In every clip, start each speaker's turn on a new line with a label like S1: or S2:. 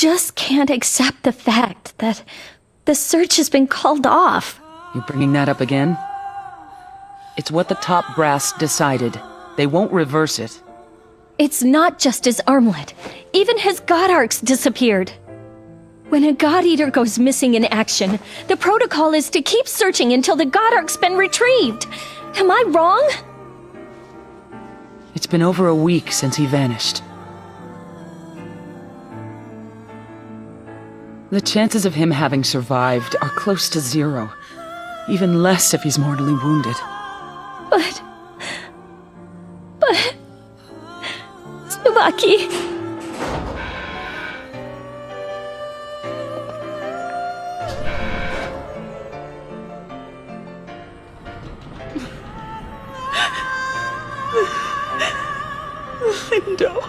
S1: just can't accept the fact that the search has been called off.
S2: You bringing that up again? It's what the top brass decided. They won't reverse it.
S1: It's not just his armlet. Even his god arcs disappeared. When a god eater goes missing in action, the protocol is to keep searching until the god arc's been retrieved. Am I wrong?
S2: It's been over a week since he vanished. The chances of him having survived are close to zero. Even less if he's mortally wounded.
S1: But... Tsubaki...
S2: Lindo...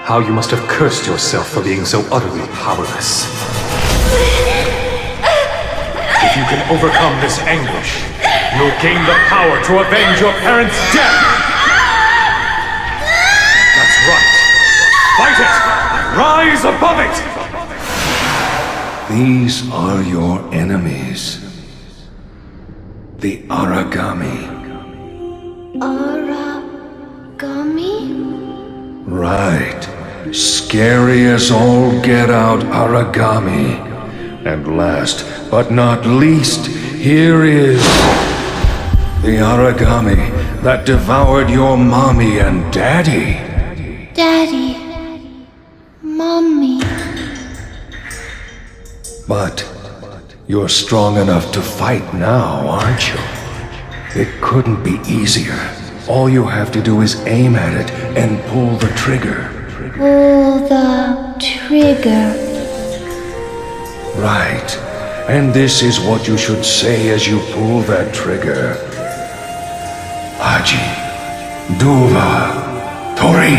S3: How you must have cursed yourself for being so utterly powerless. If you can overcome this anguish, you'll gain the power to avenge your parents' death! That's right! Fight it! Rise above it!
S4: These are your enemies. The Aragami.
S1: Aragami?
S4: Right. Scary as all get out Aragami. And last but not least, here is the Aragami that devoured your mommy and daddy.
S1: Daddy. Mommy.
S4: But you're strong enough to fight now, aren't you? It couldn't be easier. All you have to do is aim at it and pull the trigger.
S1: Pull the trigger.
S4: Right. And this is what you should say as you pull that trigger. Aji, Duva, Tori.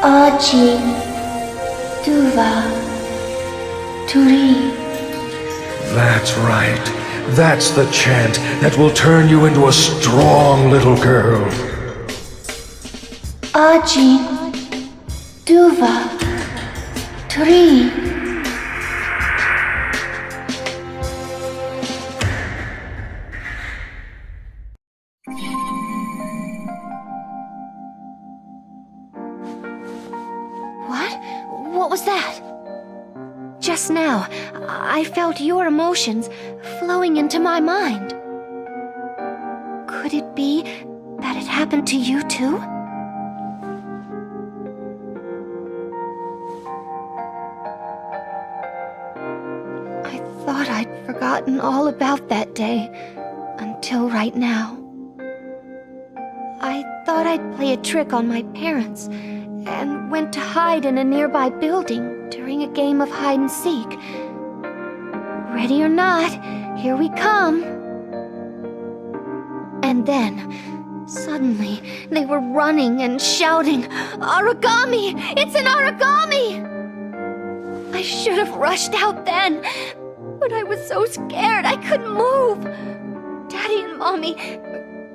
S1: Aji, Duva, Tori.
S4: That's right. That's the chant that will turn you into a strong little girl.
S1: Aji, Duva, Tori. What was that? Just now, I felt your emotions flowing into my mind. Could it be that it happened to you too? I thought I'd forgotten all about that day, until right now. I thought I'd play a trick on my parents, and went to hide in a nearby building during a game of hide-and-seek. Ready or not, here we come. And then, suddenly, they were running and shouting, "Aragami! It's an Aragami!" I should have rushed out then, but I was so scared I couldn't move. Daddy and Mommy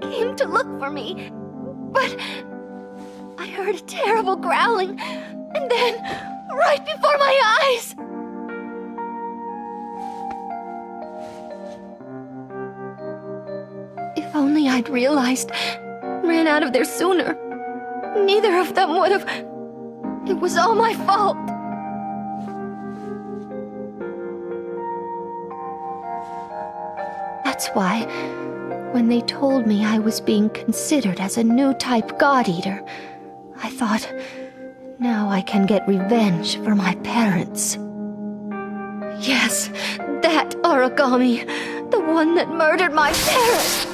S1: came to look for me, but I heard a terrible growling, and then right before my eyes! If only I'd realized, ran out of there sooner. Neither of them would have... It was all my fault. That's why, when they told me I was being considered as a new type God-Eater, I thought, now I can get revenge for my parents. Yes, that Origami, the one that murdered my parents.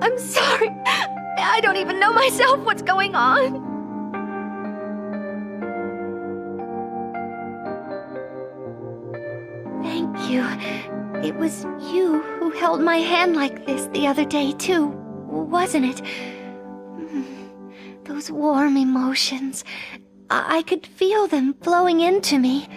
S1: I'm sorry. I don't even know myself what's going on. Thank you. It was you who held my hand like this the other day, too, wasn't it? Those warm emotions. I could feel them flowing into me.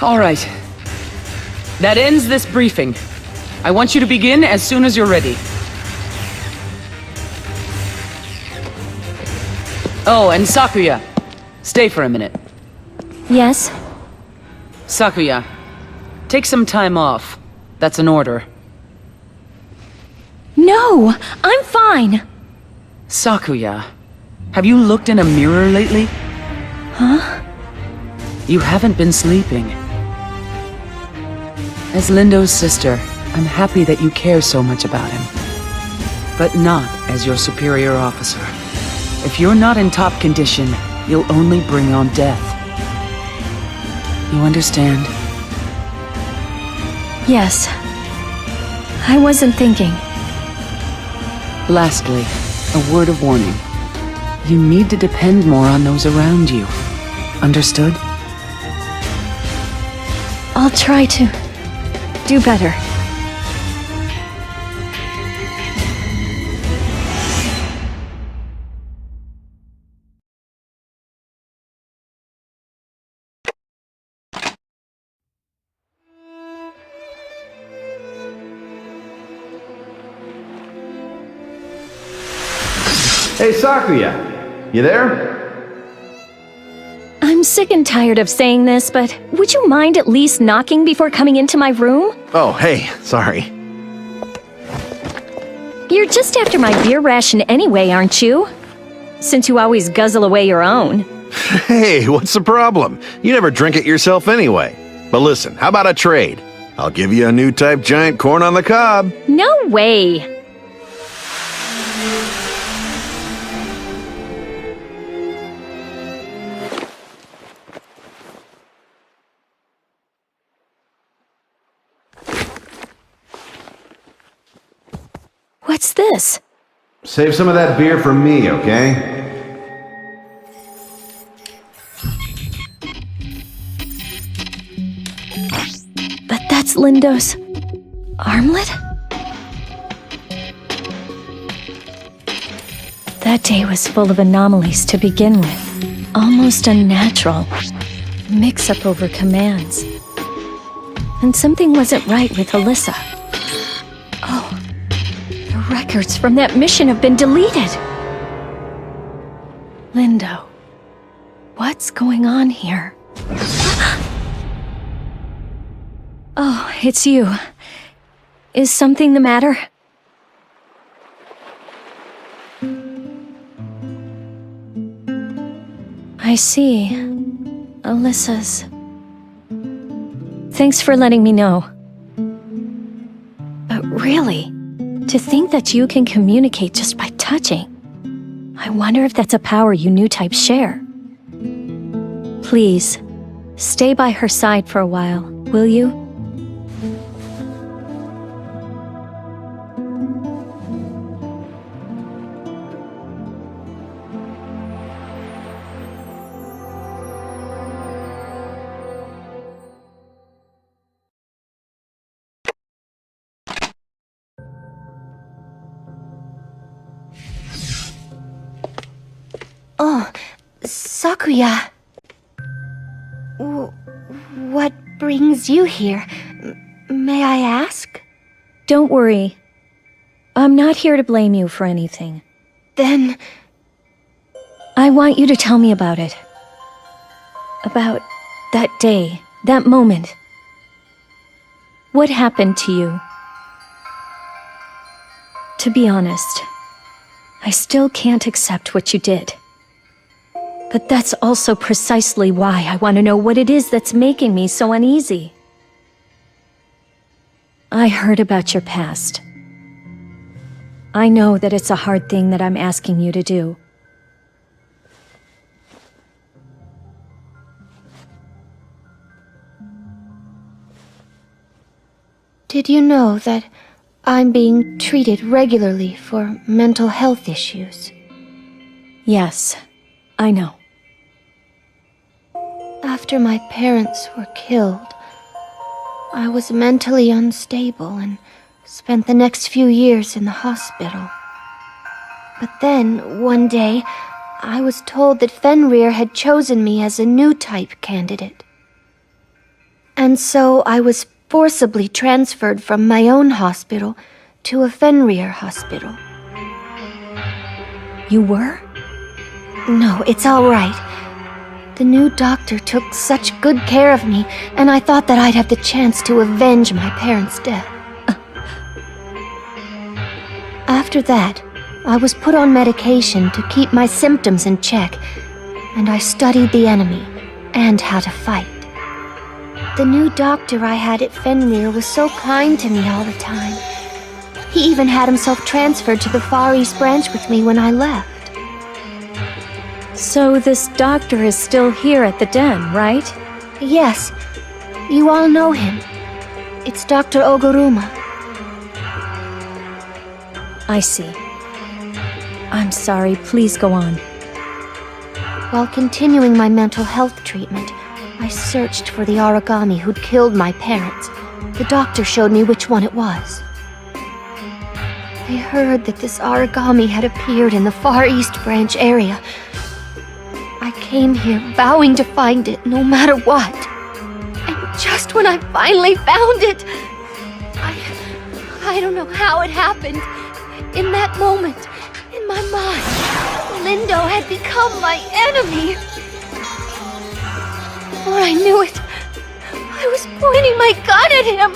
S2: All right. That ends this briefing. I want you to begin as soon as you're ready. Oh, and Sakuya. Stay for a minute.
S5: Yes?
S2: Sakuya, take some time off. That's an order.
S5: No! I'm fine!
S2: Sakuya, have you looked in a mirror lately?
S5: Huh?
S2: You haven't been sleeping. As Lindo's sister, I'm happy that you care so much about him. But not as your superior officer. If you're not in top condition, you'll only bring on death. You understand?
S5: Yes. I wasn't thinking.
S2: Lastly, a word of warning. You need to depend more on those around you. Understood?
S5: I'll try to do better.
S6: Hey, Sakuya, you there?
S5: I'm sick and tired of saying this, but would you mind at least knocking before coming into my room?
S6: Oh, hey, sorry.
S5: You're just after my beer ration anyway, aren't you? Since you always guzzle away your own.
S6: Hey, what's the problem? You never drink it yourself anyway. But listen, how about a trade? I'll give you a new type giant corn on the cob.
S5: No way! What's this?
S6: Save some of that beer for me, okay?
S5: But that's Lindo's armlet? That day was full of anomalies to begin with. Almost unnatural. Mix-up over commands. And something wasn't right with Alisa. Oh, the records from that mission have been deleted. Lindo, what's going on here? Oh, it's you. Is something the matter? I see. Alisa's. Thanks for letting me know. But really, to think that you can communicate just by touching. I wonder if that's a power you new types share. Please, stay by her side for a while, will you?
S1: Sakuya. What brings you here? May I ask?
S5: Don't worry. I'm not here to blame you for anything.
S1: Then...
S5: I want you to tell me about it. About that day, that moment. What happened to you? To be honest, I still can't accept what you did. But that's also precisely why I want to know what it is that's making me so uneasy. I heard about your past. I know that it's a hard thing that I'm asking you to do.
S1: Did you know that I'm being treated regularly for mental health issues?
S5: Yes, I know.
S1: After my parents were killed, I was mentally unstable and spent the next few years in the hospital. But then, one day, I was told that Fenrir had chosen me as a new type candidate. And so I was forcibly transferred from my own hospital to a Fenrir hospital.
S5: You were?
S1: No, it's all right. The new doctor took such good care of me, and I thought that I'd have the chance to avenge my parents' death. After that, I was put on medication to keep my symptoms in check, and I studied the enemy and how to fight. The new doctor I had at Fenrir was so kind to me all the time. He even had himself transferred to the Far East branch with me when I left.
S5: So this doctor is still here at the den, right?
S1: Yes, you all know him. It's Dr. Oguruma.
S5: I see. I'm sorry, please go on.
S1: While continuing my mental health treatment, I searched for the origami who'd killed my parents. The doctor showed me which one it was. I heard that this origami had appeared in the Far East branch area. I came here vowing to find it no matter what. And just when I finally found it, I don't know how it happened. In that moment, in my mind, Lindo had become my enemy. Before I knew it, I was pointing my gun at him.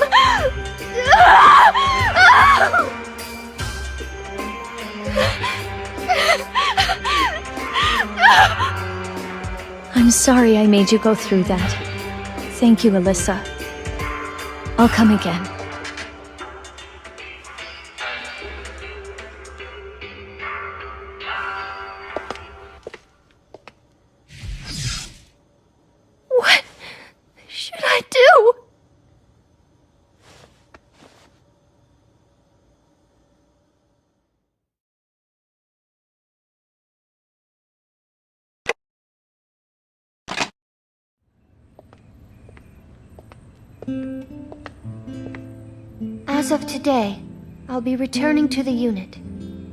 S5: I'm sorry I made you go through that. Thank you, Alisa. I'll come again.
S1: What should I do? As of today, I'll be returning to the unit.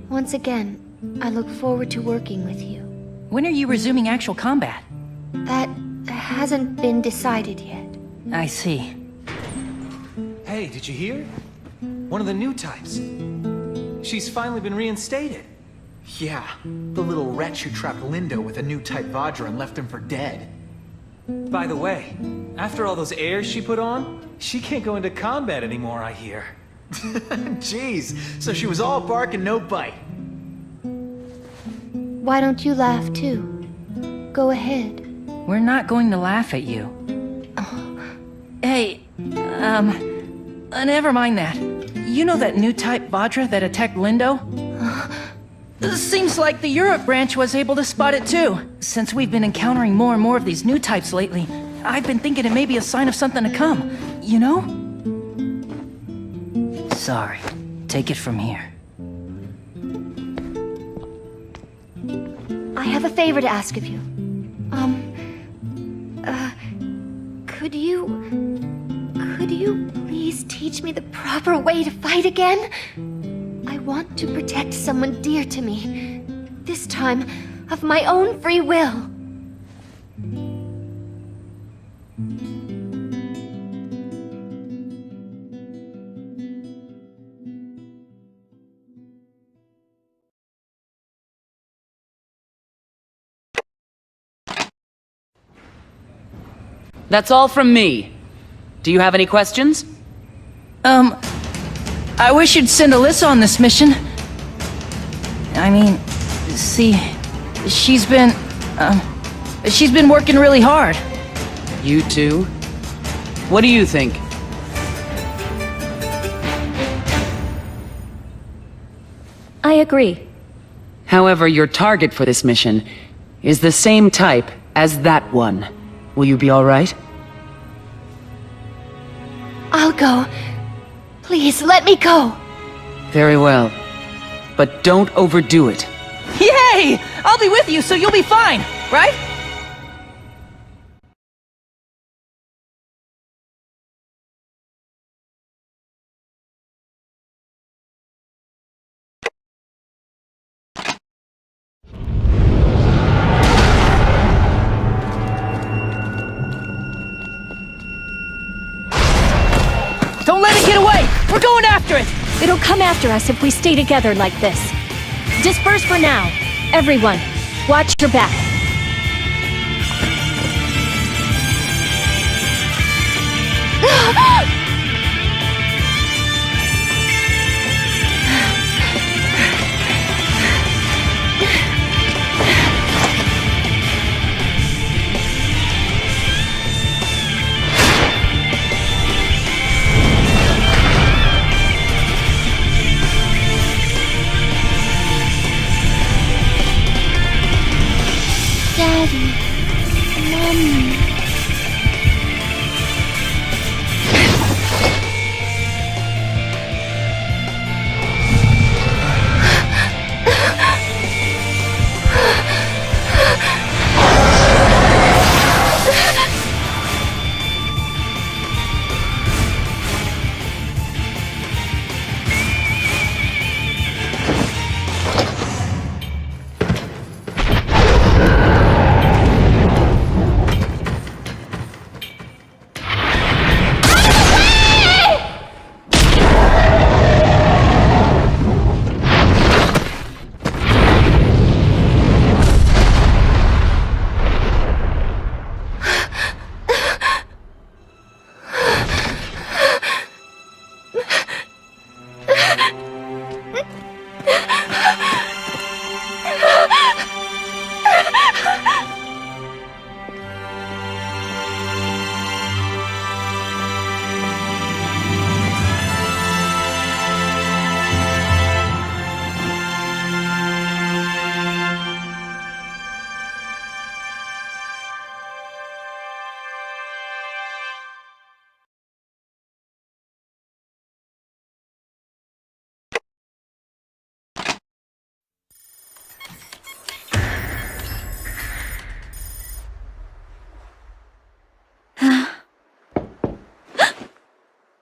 S1: Once again, I look forward to working with you.
S7: When are you resuming actual combat?
S1: That hasn't been decided yet.
S7: I see.
S8: Hey, did you hear? One of the new types. She's finally been reinstated. Yeah, the little wretch who trapped Lindo with a new type Vajra and left him for dead. By the way, after all those airs she put on, she can't go into combat anymore, I hear. Jeez, so she was all bark and no bite.
S1: Why don't you laugh too? Go ahead.
S7: We're not going to laugh at you. Hey, never mind that. You know that new type Vajra that attacked Lindo? Seems like the Europe branch was able to spot it too. Since we've been encountering more and more of these new types lately, I've been thinking it may be a sign of something to come, you know? Sorry. Take it from here.
S1: I have a favor to ask of you. Could you please teach me the proper way to fight again? I want to protect someone dear to me. This time, of my own free will.
S2: That's all from me. Do you have any questions?
S7: I wish you'd send Alisa on this mission. I mean, see, she's been working really hard.
S2: You too? What do you think?
S5: I agree.
S2: However, your target for this mission is the same type as that one. Will you be all right?
S1: I'll go. Please, let me go.
S2: Very well. But don't overdo it.
S7: Yay! I'll be with you, so you'll be fine, right? Don't let it get away! We're going after it!
S5: It'll come after us if we stay together like this. Disperse for now. Everyone, watch your back.
S1: Daddy, Mommy.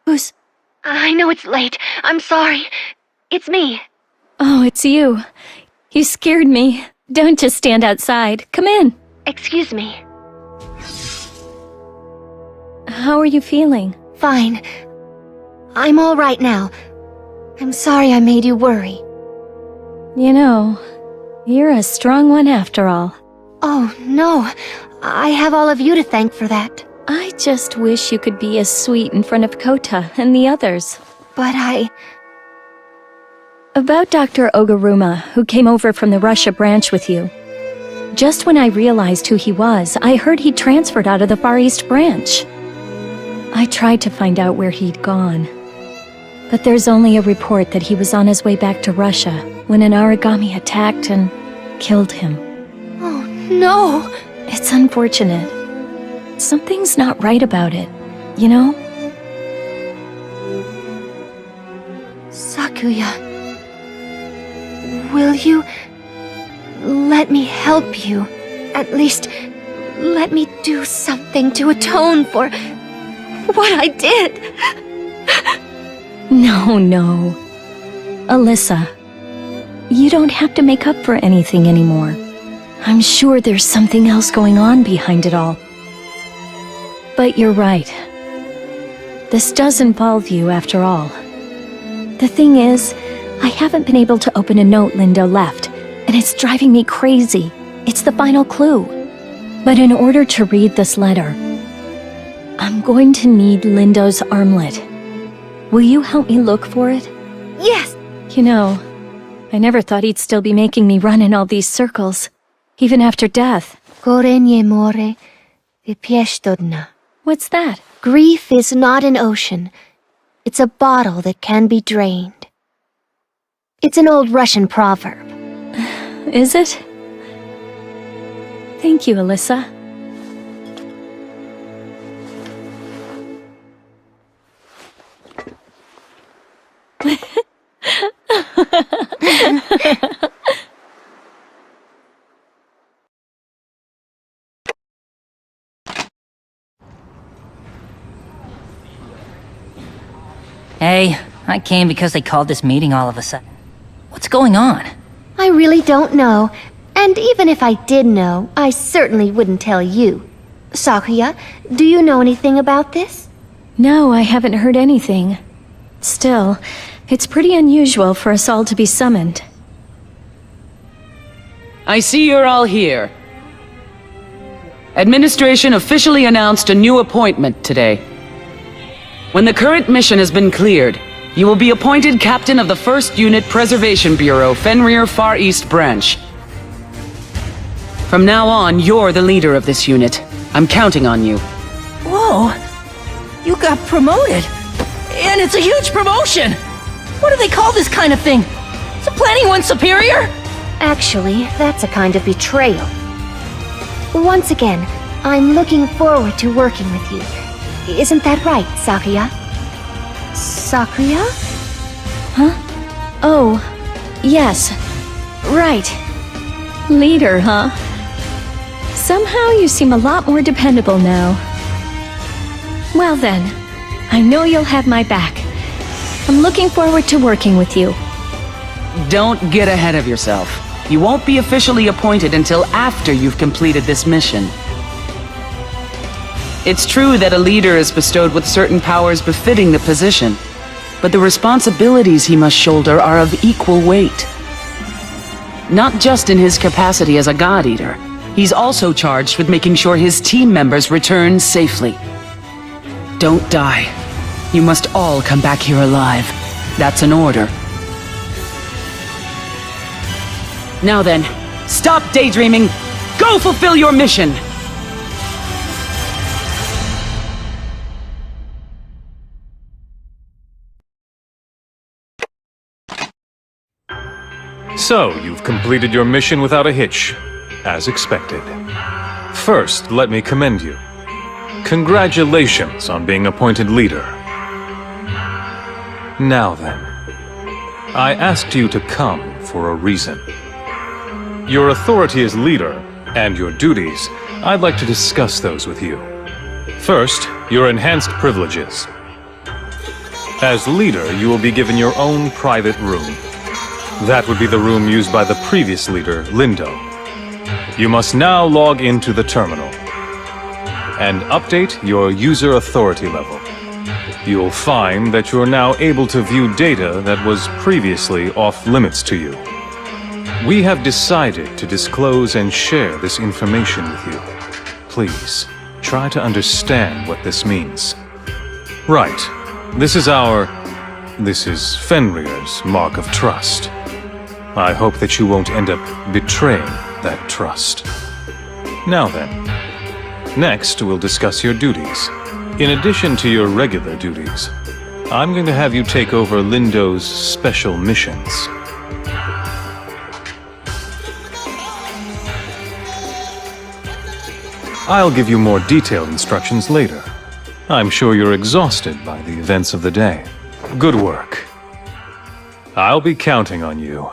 S5: Who's...
S1: I know it's late. I'm sorry. It's me.
S5: Oh, it's you. You scared me. Don't just stand outside. Come in.
S1: Excuse me.
S5: How are you feeling?
S1: Fine. I'm all right now. I'm sorry I made you worry.
S5: You know, you're a strong one after all.
S1: Oh, no. I have all of you to thank for that.
S5: I just wish you could be as sweet in front of Kota and the others.
S1: But
S5: About Dr. Oguruma, who came over from the Russia branch with you. Just when I realized who he was, I heard he transferred out of the Far East branch. I tried to find out where he'd gone. But there's only a report that he was on his way back to Russia when an origami attacked and killed him.
S1: Oh, no!
S5: It's unfortunate. Something's not right about it, you know?
S1: Sakuya, will you let me help you? At least, let me do something to atone for what I did.
S5: No. Alisa, you don't have to make up for anything anymore. I'm sure there's something else going on behind it all. But you're right. This does involve you after all. The thing is, I haven't been able to open a note Lindo left, and it's driving me crazy. It's the final clue. But in order to read this letter, I'm going to need Lindo's armlet. Will you help me look for it?
S1: Yes!
S5: You know, I never thought he'd still be making me run in all these circles, even after death.
S1: Gorenje more, vypieshtodna.
S5: What's that?
S1: Grief is not an ocean. It's a bottle that can be drained. It's an old Russian proverb.
S5: Is it? Thank you, Alisa.
S9: Hey, I came because they called this meeting all of a sudden. What's going on?
S1: I really don't know. And even if I did know, I certainly wouldn't tell you. Sakuya, do you know anything about this?
S5: No, I haven't heard anything. Still, it's pretty unusual for us all to be summoned.
S2: I see you're all here. Administration officially announced a new appointment today. When the current mission has been cleared, you will be appointed Captain of the 1st Unit Preservation Bureau, Fenrir Far East Branch. From now on, you're the leader of this unit. I'm counting on you.
S7: Whoa! You got promoted! And it's a huge promotion! What do they call this kind of thing? Is planning one superior?
S1: Actually, that's a kind of betrayal. Once again, I'm looking forward to working with you. Isn't that right, Sakuya? Sakuya?
S5: Huh? Oh, yes. Right. Leader, huh? Somehow you seem a lot more dependable now. Well then, I know you'll have my back. I'm looking forward to working with you.
S2: Don't get ahead of yourself. You won't be officially appointed until after you've completed this mission. It's true that a leader is bestowed with certain powers befitting the position, but the responsibilities he must shoulder are of equal weight. Not just in his capacity as a God Eater, he's also charged with making sure his team members return safely. Don't die. You must all come back here alive. That's an order. Now then, stop daydreaming! Go fulfill your mission!
S3: So, you've completed your mission without a hitch, as expected. First, let me commend you. Congratulations on being appointed leader. Now then, I asked you to come for a reason. Your authority as leader, and your duties, I'd like to discuss those with you. First, your enhanced privileges. As leader, you will be given your own private room. That would be the room used by the previous leader, Lindo. You must now log into the terminal and update your user authority level. You'll find that you're now able to view data that was previously off-limits to you. We have decided to disclose and share this information with you. Please, try to understand what this means. Right. This is Fenrir's mark of trust. I hope that you won't end up betraying that trust. Now then, next we'll discuss your duties. In addition to your regular duties, I'm going to have you take over Lindo's special missions. I'll give you more detailed instructions later. I'm sure you're exhausted by the events of the day. Good work. I'll be counting on you.